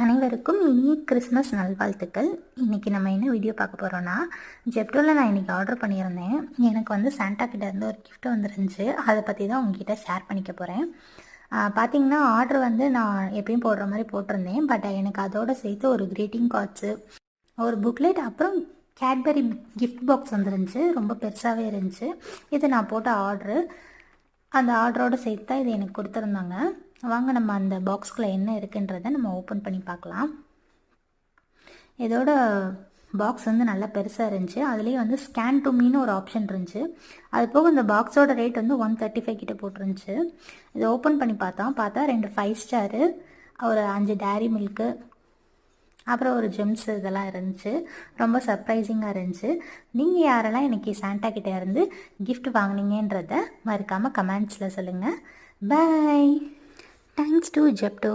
அனைவருக்கும் இனிய கிறிஸ்மஸ் நல்வாழ்த்துக்கள். இன்றைக்கி நம்ம என்ன வீடியோ பார்க்க போகிறோன்னா, ஜெப்டோவில் நான் இன்றைக்கி ஆர்டர் பண்ணியிருந்தேன். எனக்கு வந்து சாண்டா கிட்டேருந்து ஒரு கிஃப்ட் வந்துருந்துச்சு. அதை பற்றி தான் உங்ககிட்ட ஷேர் பண்ணிக்க போகிறேன். பார்த்திங்கன்னா ஆர்டர் வந்து நான் எப்பயும் போடுற மாதிரி போட்டிருந்தேன். பட் எனக்கு அதோடு சேர்த்து ஒரு க்ரீட்டிங் கார்ட்ஸு, ஒரு புக்லெட், அப்புறம் கேட்பரி கிஃப்ட் பாக்ஸ் வந்துருந்துச்சு. ரொம்ப பெருசாகவே இருந்துச்சு. இது நான் போட்ட ஆர்டரு. அந்த ஆர்டரோடு சேர்த்து தான் இது எனக்கு கொடுத்துருந்தாங்க. வாங்க நம்ம அந்த பாக்ஸ்குள்ளே என்ன இருக்குன்றதை நம்ம ஓப்பன் பண்ணி பார்க்கலாம். இதோட பாக்ஸ் வந்து நல்லா பெருசாக இருந்துச்சு. அதுலேயே வந்து ஸ்கேன் டு மீன்னு ஒரு ஆப்ஷன் இருந்துச்சு. அது போக இந்த பாக்ஸோட ரேட் வந்து 135 கிட்ட போட்டிருந்துச்சு. இதை ஓப்பன் பண்ணி பார்த்தா 2 5 ஸ்டாரு, ஒரு 5 டேரி மில்க்கு, அப்புறம் ஒரு ஜெம்ஸ் இதெல்லாம் இருந்துச்சு. ரொம்ப சர்ப்ரைசிங்காக இருந்துச்சு. நீங்கள் யாரெல்லாம் எனக்கு சாண்டா கிட்டே இருந்து கிஃப்ட் வாங்கினீங்கன்றத மறக்காமல் கமெண்ட்ஸில் சொல்லுங்கள். பாய். Thanks to Jepto.